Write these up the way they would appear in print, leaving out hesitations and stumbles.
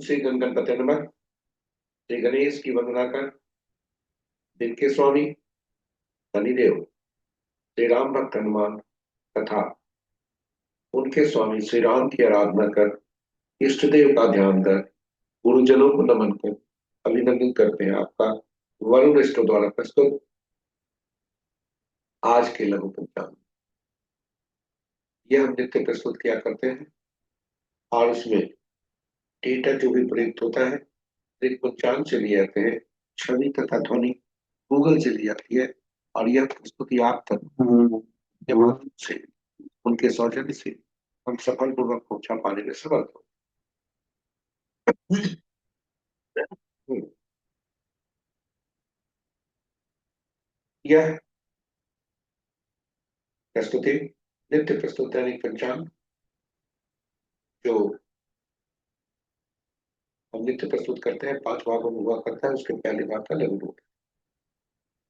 श्री गणपति नमः। श्री गणेश की वंदना कर दिन के स्वामी शनिदेव, श्री राम भक्त हनुमान तथा उनके स्वामी श्री राम की आराधना कर, इष्ट देव का ध्यान कर, गुरुजनों को नमन कर अभिनंदन करते हैं आपका वरुण स्टो द्वारा प्रस्तुत आज के लघु पंचांग। यह हम नित्य प्रस्तुत किया करते हैं और इसमें डेटा जो भी प्रयुक्त होता है एक पंचांग से लिए जाते हैं, छवि तथा ध्वनि गूगल से ली जाती है और यह प्रस्तुति आप तक के माध्यम से उनके सौजन्य से हम सफलपूर्वक पहुंचा पाने में समर्थ हो। यह प्रस्तुति नित्य प्रस्तुत दैनिक पंचांग जो हम नित्य प्रस्तुत करते हैं 5 भागों में हुआ करता है, उसके पहले भाग का लघु रूप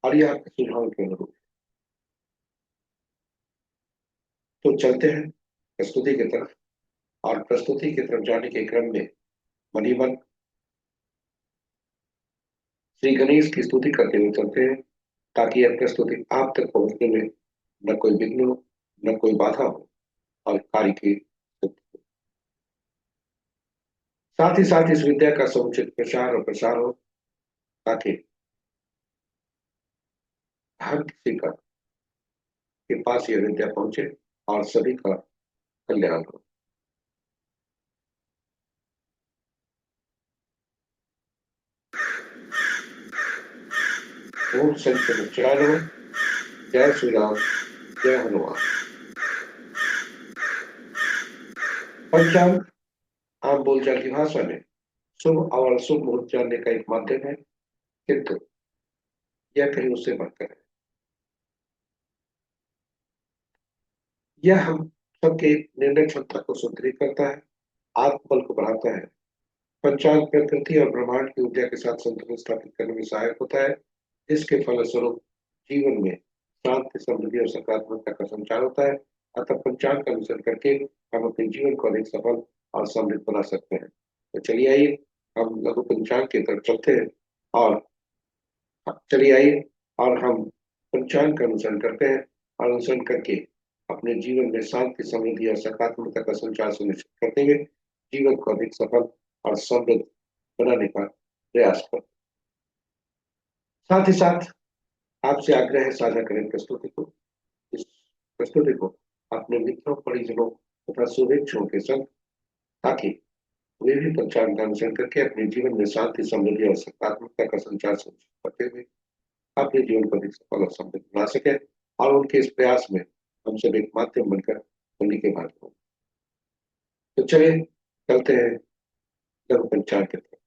और यह आपके सुझाव के अनुरूप। तो चलते हैं प्रस्तुति की तरफ और प्रस्तुति की तरफ जाने के क्रम में मन ही मन श्री गणेश की स्तुति करते हुए चलते हैं ताकि यह प्रस्तुति आप तक पहुंचने में न कोई विघ्न हो, न कोई बाधा हो और कार्य की साथ ही साथ इस विद्या का समुचित प्रचार और प्रसार हो ताकि हर किसी का के पास यह विद्या पहुंचे और सभी का कल्याण हो। ओम शंकराचार्य नमः। जय श्री राम, जय हनुमान। पंचांग आम बोलचाल की भाषा में शुभ और अशुभ मुहूर्त जानने का एक माध्यम है, किंतु यह कहीं उससे बढ़कर है। यह हम सबके निर्णय क्षमता को सुदृढ़ करता है, आत्मबल को बढ़ाता है। पंचांग प्रकृति और ब्रह्मांड की ऊर्जा के साथ संतुलन स्थापित करने में सहायक होता है, जिसके फलस्वरूप जीवन में शांति, समृद्धि और सकारात्मकता का संचार होता है। अतः पंचांग का अनुसरण करके हम अपने जीवन को अधिक सफल और समृद्ध बना सकते हैं। तो चलिए आइए हम लघु पंचांग की तरफ चलते हैं और चलिए आइए और हम पंचांग का अनुसरण करते हैं और अनुसरण करके अपने जीवन में शांति, समृद्धि और सकारात्मकता का संचार सुनिश्चित करते हुए जीवन को अधिक सफल और समृद्ध बनाने का प्रयास करते। साथ ही साथ आपसे आग्रह है साझा करें प्रस्तुति को, इस प्रस्तुति को अपने मित्रों, परिजनों तथा शुभेच्छुओं के संग, ताकि वे भी पंचांग का अनुसरण करके अपने जीवन में शांति, समृद्धि और सकारात्मकता का संचार सुनिश्चित करते हुए अपने जीवन को अधिक सफल और समृद्ध बना सके और उनके इस प्रयास में हम सब एक माध्यम बनकर होने के बाद हो। तो चलिए चलते हैं लघु पंचांग के तरफ।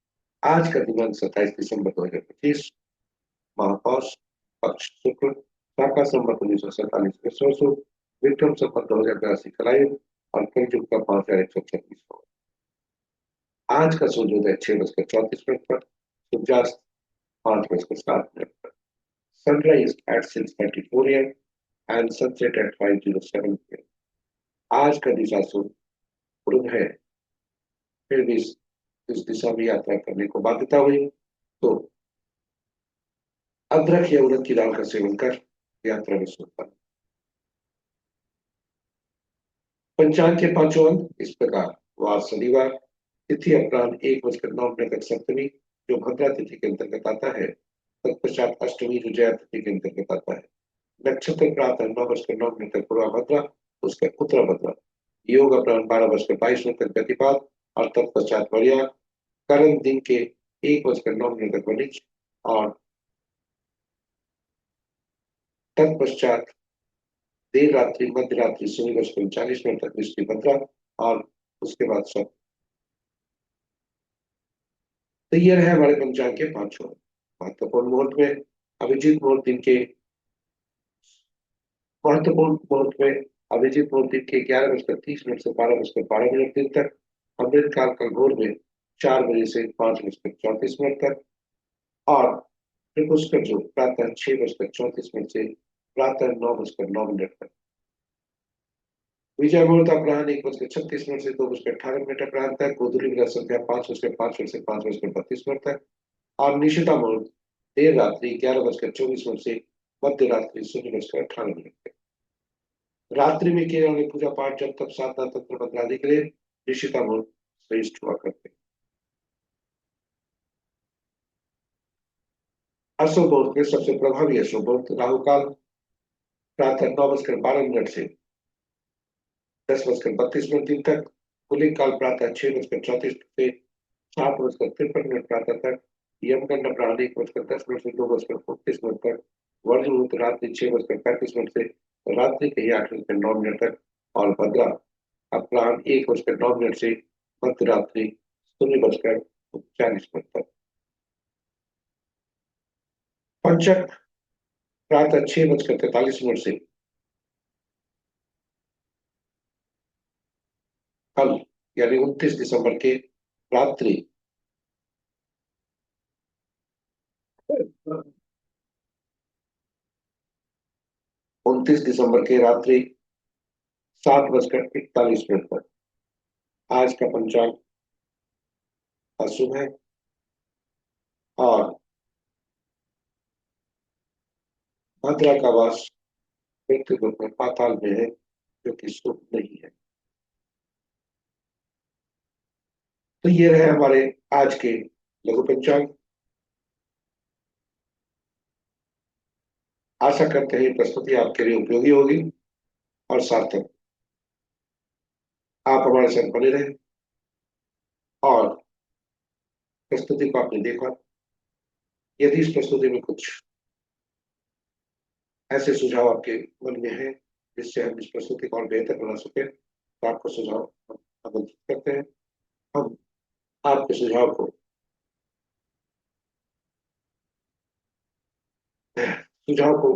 आज का दिनांक 27 दिसंबर 2025, महापौष पक्ष शुक्ल, शाका संवत 1947 विक्रम संवत 2082 कलायुग और कलयुग का 5136 हो। आज का सूर्योदय 6:34 पर, सूर्यास्त 5:07 पर, sunrise at 6:34 AM and sunset at 5:07 PM। आज का दिशा शुभ पूर्व है, फिर भी इस दिशा में यात्रा करने को बाध्यता हुई तो अदरक या उड़द की दाल का सेवन कर यात्रा में सुगमता। पंचांग के 5 अंक इस प्रकार। वार शनिवार, तिथि अपराह्न 1:09 तक सप्तमी जो भद्रा तिथि के अंतर्गत आता है, तत्पश्चात अष्टमी जो जया तिथि के अंतर्गत आता है। नक्षत्र प्रातः 9:09 तक पूर्वा भद्रा, उसके उत्तरा भद्रा। योग अपराह्न 12:22 तक प्रतिपाद और तत्पश्चात वरिया। करण दिन के 1:09 तक वनिज और तत्पश्चात देर रात्रि मध्य रात्रि 16:39 तक दृष्टि भद्रा और उसके बाद सब। तो ये रहे हमारे पंचांग के 5 महत्वपूर्ण मुहूर्त में। अभिजीत मुहूर्त दिन के महत्वपूर्ण मुहूर्त में अभिजीत मुहूर्त दिन के 11:30 से 12:12 दिन तक, अमृत काल का घोर में 4 बजे से 5:34 तक और पुष्कर जो प्रातः 6:34 से प्रातः 9:09 तक। विजय मुहूर्त अपराह्न 1:36 से 2:18 अपराह्न तक। गोधूली विराट संध्या 5:05 से 5:32 तक। और निशिता मुहूर्त देर रात्रि 11:24 से मध्य रात्रि 0:18 तक। रात्रि में किए जाने पूजा पाठ जब तक साधना तंत्र मंत्र आदि के लिए निशिता मुहूर्त श्रेष्ठ हुआ करते हैं। अशुभ मुहूर्त में सबसे प्रभावी अशुभ मुहूर्त राहु काल प्रातः 9:12 से 10:32 तक। पुलिंग काल प्रातः 6:34 से 7:53 प्रातः तक। यमगंड अपराह्न 1:10 से 2:29 तक। वर्ज मुहूर्त रात्रि 6:35 से रात्रि के ही 8:09 तक। और भद्रा अपराह्न 1:09 से मध्य रात्रि 0:40 तक। पंचक प्रातः 6:43 से कल यानी 29 दिसंबर के रात्रि 29 दिसंबर के रात्रि 7:41 तक। आज का पंचांग अशुभ है और भद्रा का वास मृत्यु लोक में पाताल में है, जो कि शुभ नहीं है। तो ये रहे हमारे आज के लघु पंचांग। आशा करते हैं ये प्रस्तुति आपके लिए उपयोगी होगी और सार्थक। आप हमारे साथ बने रहें और प्रस्तुति को आपने देखा। यदि इस प्रस्तुति में कुछ ऐसे सुझाव आपके मन में है जिससे हम इस प्रस्तुति को और बेहतर बना सके, तो आपको सुझाव हम आमंत्रित करते हैं। हम आपके सुझाव को सुझाव को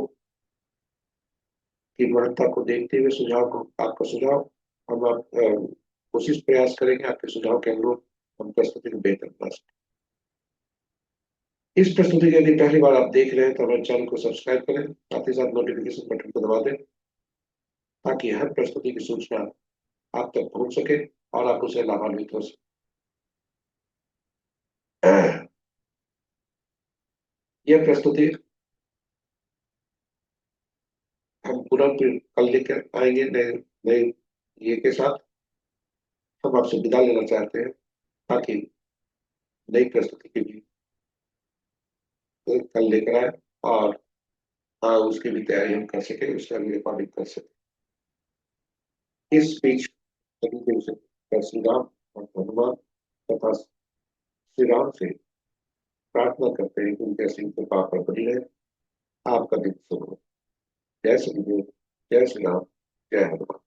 की गुणवत्ता को देखते हुए सुझाव को आपका सुझाव हम आप कोशिश प्रयास करेंगे आपके सुझाव के अनुरूप हम प्रस्तुति को बेहतर बना सकें। इस प्रस्तुति को यदि पहली बार आप देख रहे हैं तो हमारे चैनल को सब्सक्राइब करें, साथ ही साथ नोटिफिकेशन बटन को दबा दें ताकि हर प्रस्तुति की सूचना आप तक पहुंच सके और आप उसे लाभान्वित हो सके। यह प्रस्तुति हम पुनः फिर कल लेकर आएंगे नए नए ये के साथ। हम आपसे विदा लेना चाहते हैं ताकि नई प्रस्तुति की भी कल लेकर आए और उसकी भी तैयारी हम कर सके, उसका भी रिकॉर्डिंग कर सके। इस बीच सभी देव से श्री राम और हनुमान तथा श्री राम से प्रार्थना करते हैं कि उनके असीम कृपा पर बनी रहे। आपका दिन शुभ हो। जय श्री देव, जय श्री राम, जय हनुमान।